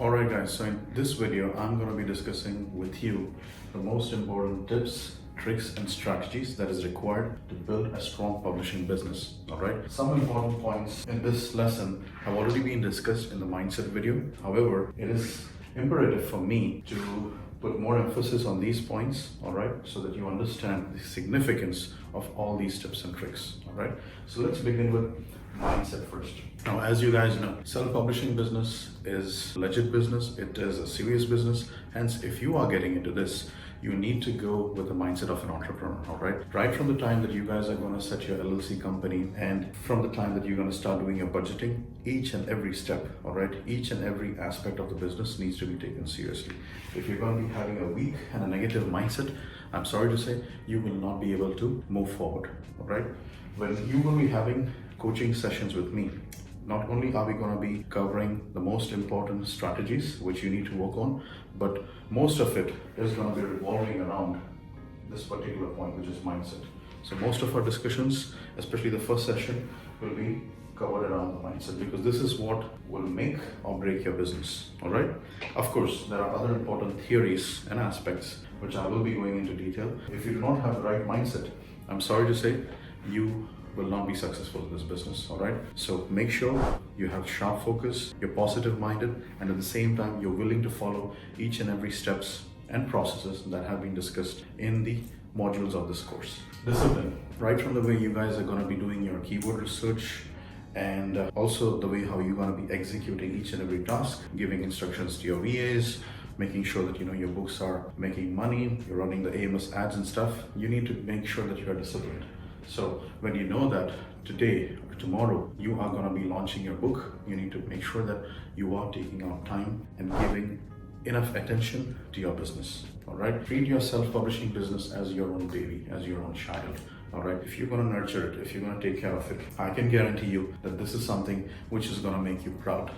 Alright guys, so in this video I'm going to be discussing with you the most important tips, tricks and strategies that is required to build a strong publishing business. Alright, some important points in this lesson have already been discussed in the mindset video. However, it is imperative for me to put more emphasis on these points, alright, so that you understand the significance of all these tips and tricks. Alright, so let's begin with mindset first. Now, as you guys know, self-publishing business is legit business. It is a serious business. Hence, if you are getting into this, you need to go with the mindset of an entrepreneur, all right? Right from the time that you guys are going to set your LLC company and from the time that you're going to start doing your budgeting, each and every step, all right? Each and every aspect of the business needs to be taken seriously. If you're going to be having a weak and a negative mindset, I'm sorry to say, you will not be able to move forward, all right? When you will be having coaching sessions with me, not only are we going to be covering the most important strategies which you need to work on, but most of it is going to be revolving around this particular point, which is mindset. So most of our discussions, especially the first session, will be covered around the mindset, because this is what will make or break your business. All right. Of course, there are other important theories and aspects which I will be going into detail. If you do not have the right mindset, I'm sorry to say, you will not be successful in this business. All right, so make sure you have sharp focus, you're positive minded, and at the same time you're willing to follow each and every steps and processes that have been discussed in the modules of this course. Discipline, right from the way you guys are going to be doing your keyword research, and also the way how you're going to be executing each and every task, giving instructions to your VAs, making sure that your books are making money, you're running the AMS ads and stuff. You need to make sure that you are disciplined. So when you know that today or tomorrow you are going to be launching your book, you need to make sure that you are taking out time and giving enough attention to your business. All right, treat your self-publishing business as your own baby, as your own child. All right, if you're going to nurture it, if you're going to take care of it, I can guarantee you that this is something which is going to make you proud.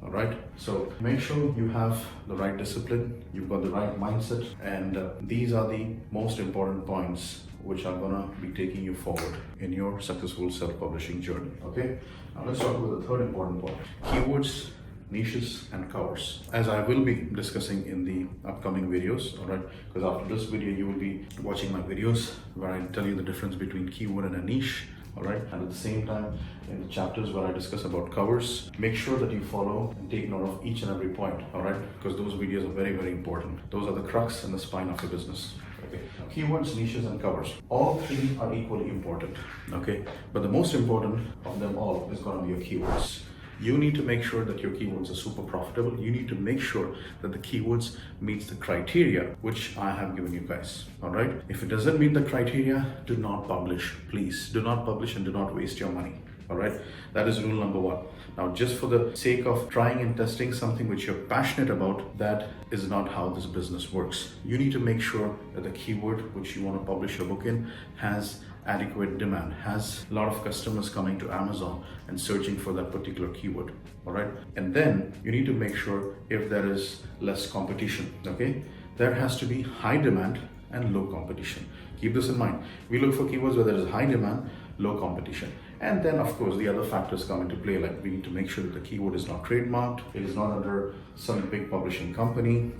All right, so make sure you have the right discipline, you've got the right mindset, and these are the most important points which are gonna be taking you forward in your successful self-publishing journey. Okay, now let's talk about the third important point: keywords, niches, and covers, as I will be discussing in the upcoming videos. All right, because after this video you will be watching my videos where I tell you the difference between keyword and a niche. All right, and at the same time, in the chapters where I discuss about covers, make sure that you follow and take note of each and every point. All right, because those videos are very, very important. Those are the crux and the spine of your business. Okay, keywords, niches, and covers, all three are equally important. Okay, but the most important of them all is going to be your keywords. You need to make sure that your keywords are super profitable. You need to make sure that the keywords meets the criteria which I have given you guys. All right, if it doesn't meet the criteria, do not publish. Please do not publish and do not waste your money. All right, that is rule number one. Now, just for the sake of trying and testing something which you're passionate about, that is not how this business works. You need to make sure that the keyword which you want to publish your book in has adequate demand, has a lot of customers coming to Amazon and searching for that particular keyword. All right, and then you need to make sure if there is less competition. Okay, there has to be high demand and low competition. Keep this in mind. We look for keywords where there is high demand, low competition. And then of course the other factors come into play, like we need to make sure that the keyword is not trademarked, it is not under some big publishing company.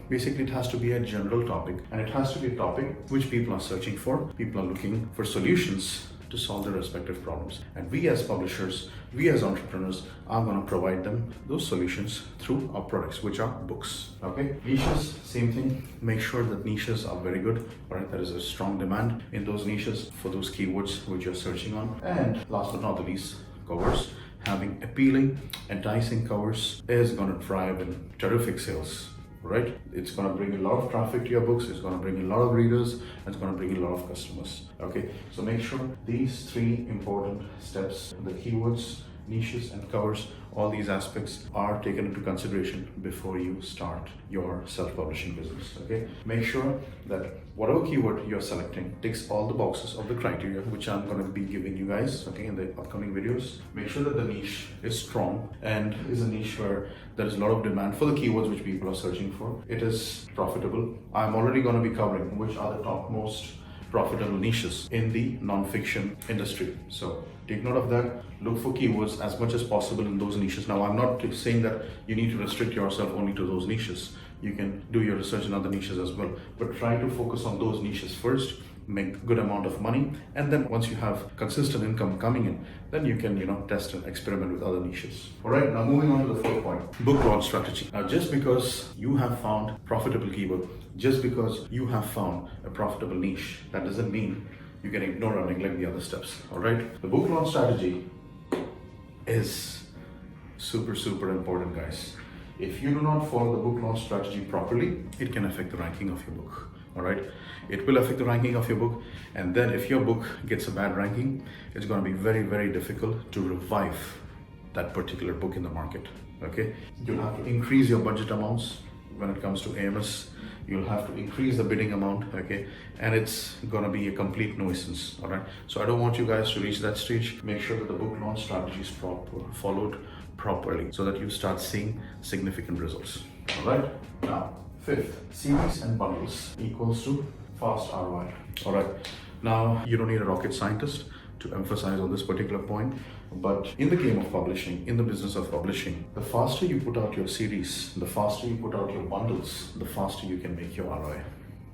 Basically it has to be a general topic, and it has to be a topic which people are searching for. People are looking for solutions to solve their respective problems, and we as publishers, we as entrepreneurs are going to provide them those solutions through our products, which are books. Okay, niches, same thing. Make sure that niches are very good. All right, there is a strong demand in those niches for those keywords which you're searching on. And last but not the least, covers. Having appealing, enticing covers is going to drive in terrific sales. Right? It's going to bring a lot of traffic to your books, it's going to bring a lot of readers, and it's going to bring a lot of customers. Okay, so make sure these three important steps, the keywords, niches, and covers, all these aspects are taken into consideration before you start your self-publishing business. Okay, make sure that whatever keyword you're selecting ticks all the boxes of the criteria which I'm going to be giving you guys, okay, in the upcoming videos. Make sure that the niche is strong and is a niche where there is a lot of demand for the keywords which people are searching for. It is profitable. I'm already going to be covering which are the topmost profitable niches in the non-fiction industry. So take note of that. Look for keywords as much as possible in those niches. Now, I'm not saying that you need to restrict yourself only to those niches. You can do your research in other niches as well, but try to focus on those niches first, make good amount of money, and then once you have consistent income coming in, then you can test and experiment with other niches. All right, now moving on to the fourth point, book launch strategy. Now, just because you have found profitable keyword, just because you have found a profitable niche, that doesn't mean you can ignore or neglect the other steps. All right, the book launch strategy is super important, guys. If you do not follow the book launch strategy properly, it can affect the ranking of your book. All right, it will affect the ranking of your book, and then if your book gets a bad ranking, it's going to be very difficult to revive that particular book in the market. Okay, you'll have to increase your budget amounts when it comes to AMS. You'll have to increase the bidding amount, okay, and it's gonna be a complete nuisance. All right, so I don't want you guys to reach that stage. Make sure that the book launch strategy is followed properly so that you start seeing significant results. All right, now fifth, series and bundles equals to fast ROI. All right, now you don't need a rocket scientist to emphasize on this particular point, but in the game of publishing, in the business of publishing, the faster you put out your series, the faster you put out your bundles, the faster you can make your ROI.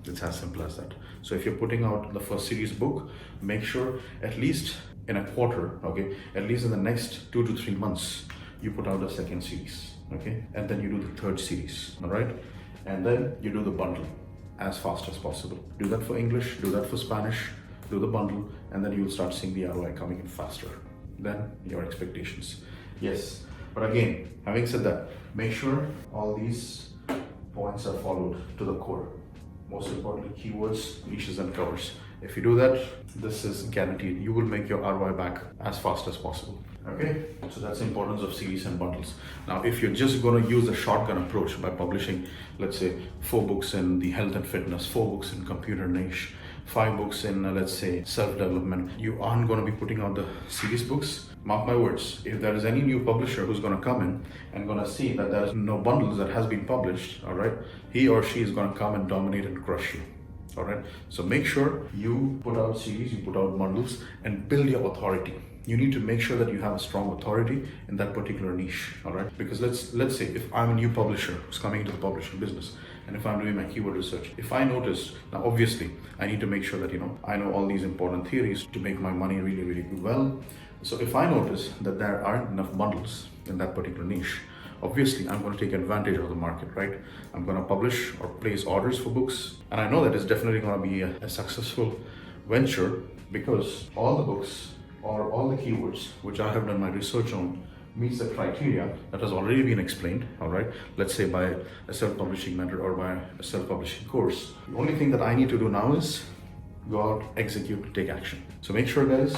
It's as simple as that. So if you're putting out the first series book, make sure at least in a quarter, okay, at least in the next 2 to 3 months, you put out the second series, okay, and then you do the third series. All right, and then you do the bundle as fast as possible. Do that for English, do that for Spanish, do the bundle, and then you'll start seeing the ROI coming in faster than your expectations. Yes, but again, having said that, make sure all these points are followed to the core. Most importantly, keywords, niches, and covers. If you do that, this is guaranteed. You will make your ROI back as fast as possible. Okay, so that's the importance of series and bundles. Now, if you're just going to use the shotgun approach by publishing, let's say, 4 books in the health and fitness, 4 books in computer niche, 5 books in, let's say, self-development, you aren't going to be putting out the series books. Mark my words, if there is any new publisher who's going to come in and going to see that there's no bundles that has been published, all right, he or she is going to come and dominate and crush you. All right, so make sure you put out series, you put out bundles, and build your authority. You need to make sure that you have a strong authority in that particular niche. All right, because let's say if I'm a new publisher who's coming into the publishing business, and if I'm doing my keyword research, if I notice, now obviously I need to make sure that I know all these important theories to make my money really well. So if I notice that there aren't enough bundles in that particular niche, obviously I'm going to take advantage of the market, right? I'm going to publish or place orders for books, and I know that it's definitely going to be a successful venture because all the books or all the keywords which I have done my research on meets the criteria that has already been explained, all right? Let's say by a self-publishing mentor or by a self-publishing course. The only thing that I need to do now is go out, execute, take action. So make sure, guys,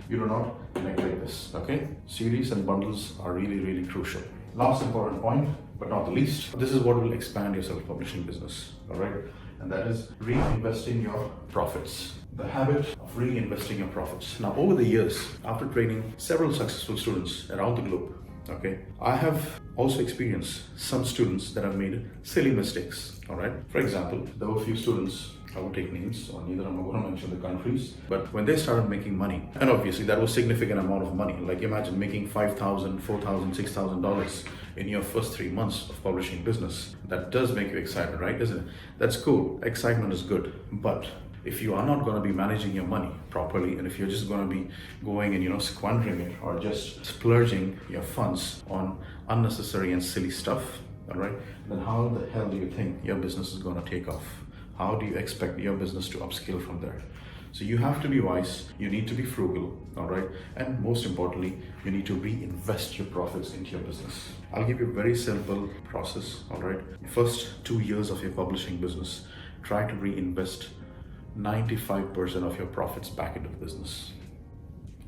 you do not neglect this, okay? Series and bundles are really crucial. Last important point, but not the least, this is what will expand your self-publishing business, all right? And that is reinvesting your profits. The habit of reinvesting your profits. Now, over the years, after training several successful students around the globe, okay, I have also experienced some students that have made silly mistakes, all right? For example, there were a few students, I won't take names, or neither am I going to mention the countries, but when they started making money, and obviously that was significant amount of money, like imagine making $5,000, $4,000, $6,000 in your first 3 months of publishing business. That does make you excited, right? Isn't it? That's cool. Excitement is good, but if you are not going to be managing your money properly, and if you're just going to be going and squandering it or just splurging your funds on unnecessary and silly stuff, all right, then how the hell do you think your business is going to take off? How do you expect your business to upscale from there? So you have to be wise, you need to be frugal, all right? And most importantly, you need to reinvest your profits into your business. I'll give you a very simple process, all right? First 2 years of your publishing business, try to reinvest 95% of your profits back into the business.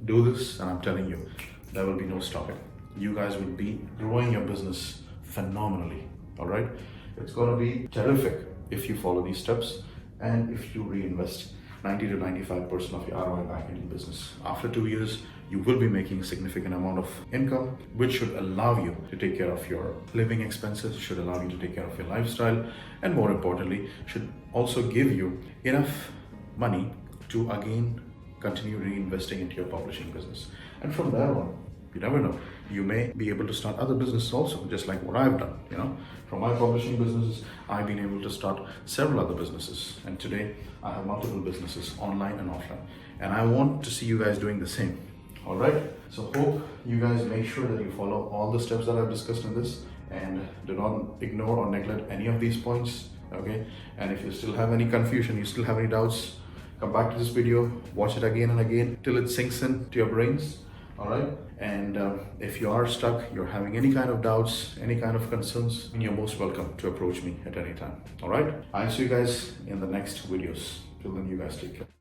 Do this, and I'm telling you, there will be no stopping. You guys will be growing your business phenomenally, all right? It's gonna be terrific if you follow these steps and if you reinvest 90 to 95% of your ROI back into business. After 2 years, you will be making a significant amount of income, which should allow you to take care of your living expenses, should allow you to take care of your lifestyle, and more importantly, should also give you enough money to again continue reinvesting into your publishing business. And from there on, you never know, you may be able to start other businesses also, just like what I've done. From my publishing businesses, I've been able to start several other businesses, and today I have multiple businesses, online and offline, and I want to see you guys doing the same. All right, so hope you guys make sure that you follow all the steps that I've discussed in this, and do not ignore or neglect any of these points. Okay, and if you still have any confusion, you still have any doubts, come back to this video, watch it again and again till it sinks in to your brains. All right, and if you are stuck, you're having any kind of doubts, any kind of concerns, you're most welcome to approach me at any time. All right, I'll see you guys in the next videos. Till then, you guys take care.